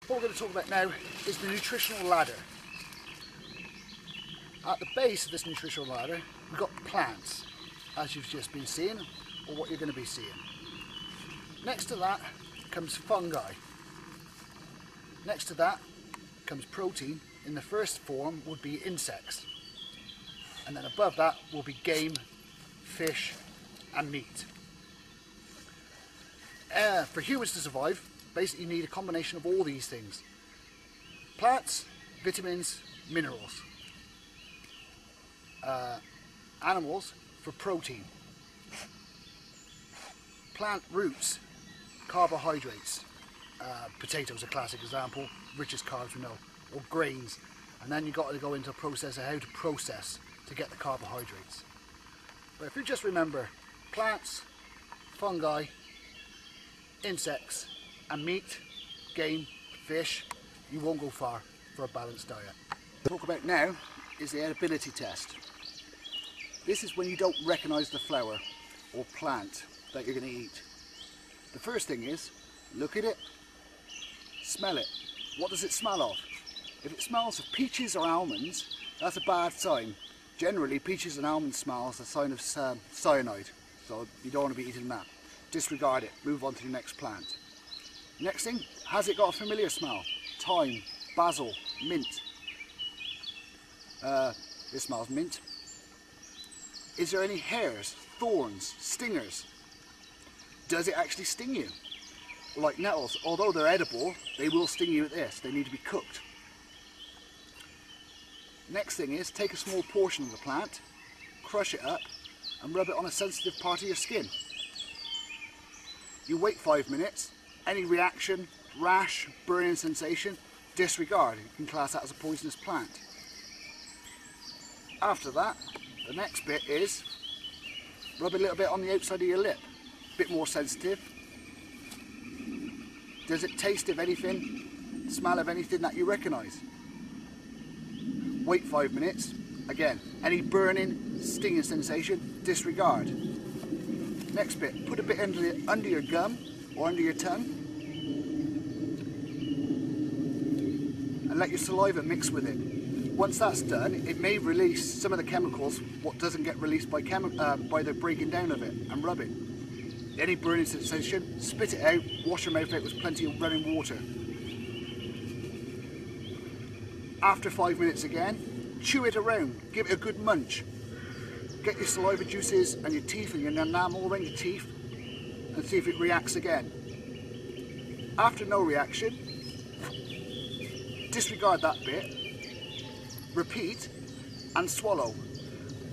What we're going to talk about now is the nutritional ladder. At the base of this nutritional ladder, we've got plants, as you've just been seeing, or what you're going to be seeing. Next to that comes fungi. Next to that comes protein. In the first form would be insects. And then above that will be game, fish and meat. For humans to survive, basically you need a combination of all these things. Plants, vitamins, minerals. Animals for protein. Plant roots, carbohydrates. Potatoes are a classic example, richest carbs we know, or grains. And then you've got to go into a process of how to process to get the carbohydrates. But if you just remember plants, fungi, insects and meat, game, fish, you won't go far for a balanced diet. What we'll talk about now is the edibility test. This is when you don't recognise the flower or plant that you're going to eat. The first thing is, look at it, smell it. What does it smell of? If it smells of peaches or almonds, that's a bad sign. Generally, peaches and almond smells are a sign of cyanide, so you don't want to be eating that. Disregard it, move on to the next plant. Next thing, has it got a familiar smell? Thyme, basil, mint. This smells mint. Is there any hairs, thorns, stingers? Does it actually sting you? Like nettles, although they're edible, they will sting you with this. They need to be cooked. Next thing is, take a small portion of the plant, crush it up and rub it on a sensitive part of your skin. You wait 5 minutes, any reaction, rash, burning sensation, disregard. You can class that as a poisonous plant. After that, the next bit is, rub a little bit on the outside of your lip, a bit more sensitive. Does it taste of anything, smell of anything that you recognise? Wait 5 minutes. Again, any burning, stinging sensation, disregard. Next bit, put a bit under your gum or under your tongue and let your saliva mix with it. Once that's done, it may release some of the chemicals, what doesn't get released by the breaking down of it, and rubbing. Any burning sensation, spit it out, wash your mouth out with plenty of running water. After 5 minutes again, chew it around, give it a good munch. Get your saliva juices and your teeth and your enamel around your teeth and see if it reacts again. After no reaction, disregard that bit, repeat and swallow.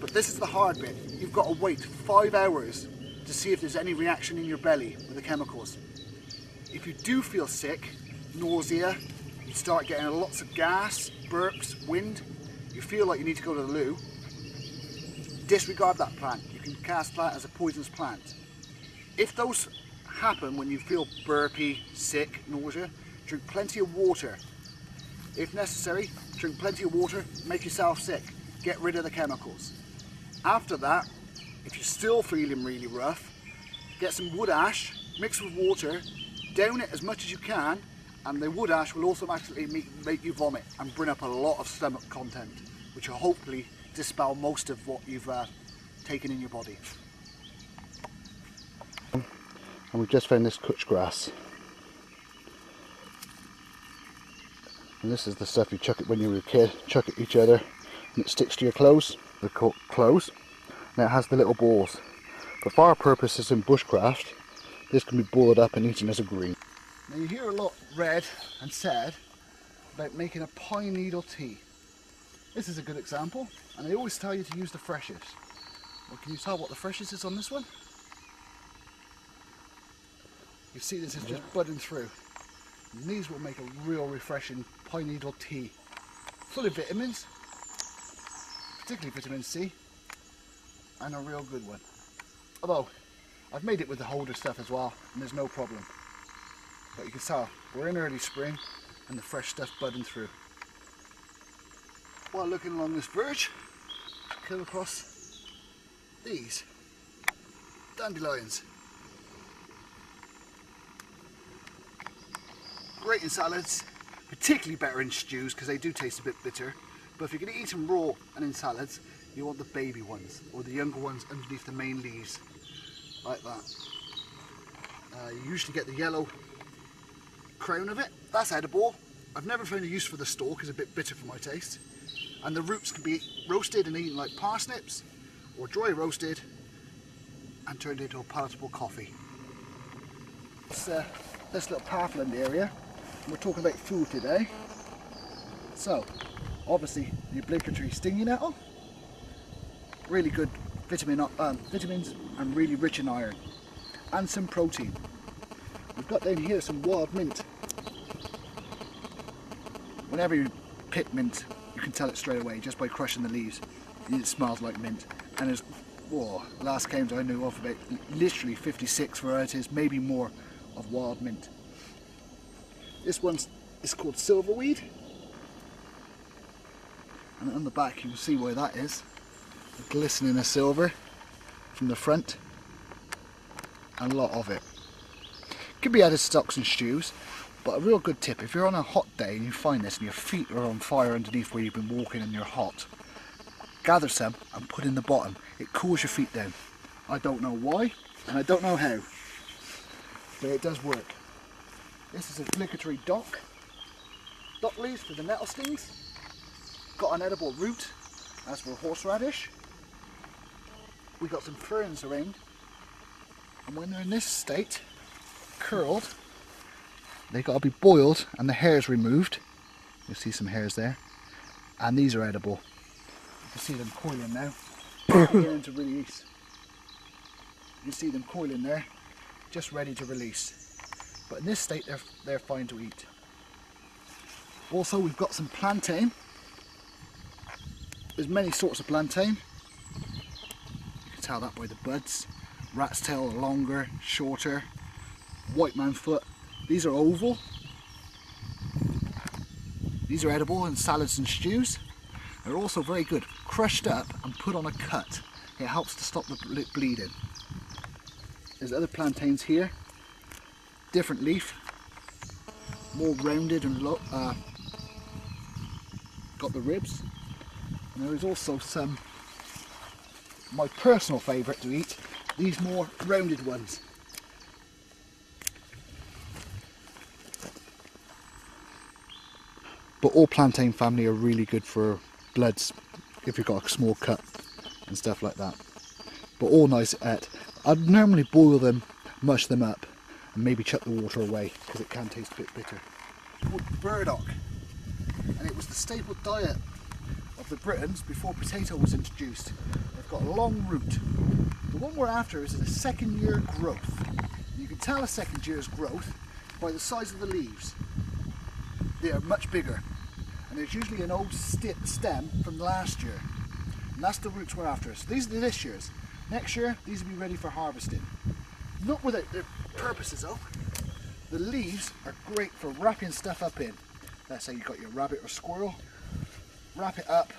But this is the hard bit. You've got to wait 5 hours to see if there's any reaction in your belly with the chemicals. If you do feel sick, nausea, you start getting lots of gas, burps, wind, you feel like you need to go to the loo, disregard that plant. You can cast that as a poisonous plant. If those happen when you feel burpy, sick, nausea, drink plenty of water. If necessary, drink plenty of water, make yourself sick, get rid of the chemicals. After that, if you're still feeling really rough, get some wood ash, mix with water, down it as much as you can, and the wood ash will automatically make you vomit and bring up a lot of stomach content, which will hopefully dispel most of what you've taken in your body. And we've just found this kutch grass. And this is the stuff you chuck it when you were a kid, chuck at each other, and it sticks to your clothes. They're called clothes. Now it has the little balls. But for our purposes in bushcraft, this can be boiled up and eaten as a green. Now you hear a lot read and said about making a pine needle tea. This is a good example, and they always tell you to use the freshest. Well, can you tell what the freshest is on this one? You see this is just budding through. And these will make a real refreshing pine needle tea. Full of vitamins, particularly vitamin C, and a real good one. Although, I've made it with the holder stuff as well, and there's no problem. But you can tell, we're in early spring, and the fresh stuff budding through. While looking along this verge, I come across these dandelions. Great in salads, Particularly better in stews because they do taste a bit bitter. But if you're going to eat them raw and in salads, you want the baby ones or the younger ones underneath the main leaves, like that. You usually get the yellow crown of it. That's edible. I've never found a use for the stalk, it's a bit bitter for my taste. And the roots can be roasted and eaten like parsnips, or dry roasted and turned into a palatable coffee. It's this little pathland area. We're talking about food today. So, obviously the obligatory stinging nettle. Really good vitamins and really rich in iron. And some protein. We've got down here some wild mint. Whenever you pick mint, you can tell it straight away just by crushing the leaves. It smells like mint. And there's, last count I knew of, about literally 56 varieties, maybe more, of wild mint. This one is called silverweed. And on the back you can see why that is. The glistening of silver from the front. And a lot of it. Could be added to stocks and stews, but a real good tip, if you're on a hot day and you find this and your feet are on fire underneath where you've been walking and you're hot, gather some and put in the bottom. It cools your feet down. I don't know why and I don't know how, but it does work. This is obligatory dock leaves for the nettle stings. Got an edible root, as for horseradish. We got some ferns around, and when they're in this state, curled, they got to be boiled and the hairs removed. You'll see some hairs there, and these are edible. You can see them coiling now, beginning to release. You can see them coiling there, just ready to release. But in this state, they're fine to eat. Also, we've got some plantain. There's many sorts of plantain. You can tell that by the buds. Rat's tail are longer, shorter. White man foot. These are oval. These are edible in salads and stews. They're also very good crushed up and put on a cut. It helps to stop the bleeding. There's other plantains here. Different leaf. More rounded and got the ribs. And there is also some, my personal favourite to eat, these more rounded ones. But all plantain family are really good for bloods if you've got a small cut and stuff like that. But all nice at. I'd normally boil them, mush them up, and maybe chuck the water away because it can taste a bit bitter. It's called burdock, and it was the staple diet of the Britons before potato was introduced. They've got a long root. The one we're after is a second year growth. You can tell a second year's growth by the size of the leaves. They are much bigger, and there's usually an old stem from last year, and that's the roots we're after. So these are this year's. Next year these will be ready for harvesting. Not without their purposes though. The leaves are great for wrapping stuff up in. Let's say you've got your rabbit or squirrel, wrap it up,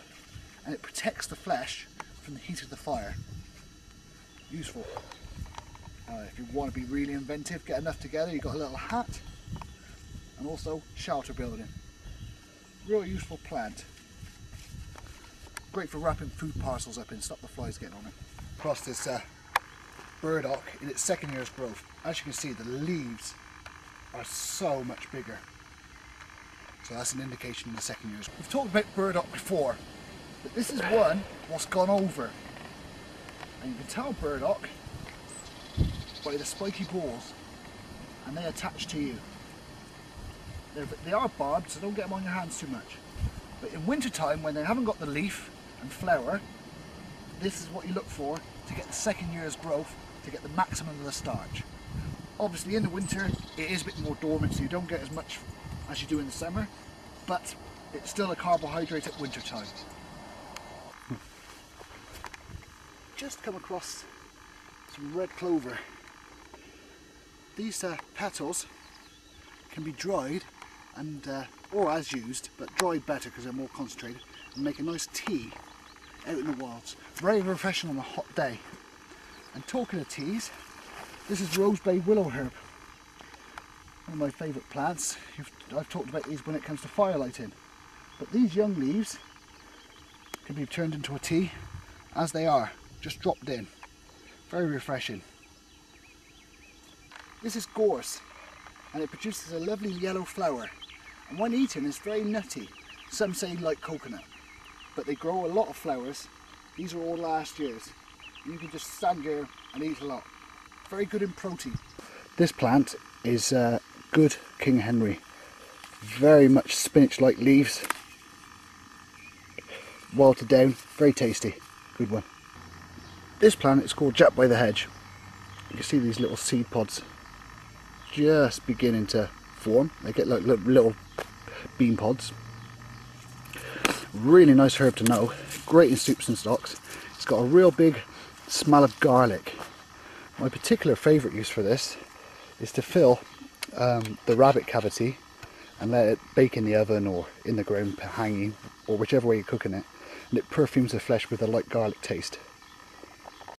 and it protects the flesh from the heat of the fire. Useful. If you want to be really inventive, get enough together, you've got a little hat, and also shelter building. Real useful plant. Great for wrapping food parcels up in, stop the flies getting on it. Across this burdock in its second year's growth. As you can see, the leaves are so much bigger. So that's an indication of the second year's. We've talked about burdock before, but this is one what's gone over. And you can tell burdock by the spiky balls, and they attach to you. They are barbed, so don't get them on your hands too much. But in winter time, when they haven't got the leaf and flower, this is what you look for to get the second year's growth, to get the maximum of the starch. Obviously in the winter it is a bit more dormant, so you don't get as much as you do in the summer, but it's still a carbohydrate at winter time. Just come across some red clover. These petals can be dried and or as used, but dried better because they're more concentrated, and make a nice tea out in the wilds. Very refreshing on a hot day. And talking of teas, this is rose bay willow herb, one of my favourite plants. You've I've talked about these when it comes to fire lighting. But these young leaves can be turned into a tea as they are, just dropped in. Very refreshing. This is gorse, and it produces a lovely yellow flower. And when eaten, it's very nutty. Some say like coconut, but they grow a lot of flowers. These are all last year's. You can just stand here and eat a lot. Very good in protein. This plant is good King Henry. Very much spinach-like leaves. Wilted down, very tasty. Good one. This plant is called Jack by the Hedge. You can see these little seed pods just beginning to form. They get like little bean pods. Really nice herb to know. Great in soups and stocks. It's got a real big smell of garlic. My particular favourite use for this is to fill the rabbit cavity and let it bake in the oven or in the ground hanging, or whichever way you're cooking it, and it perfumes the flesh with a light garlic taste.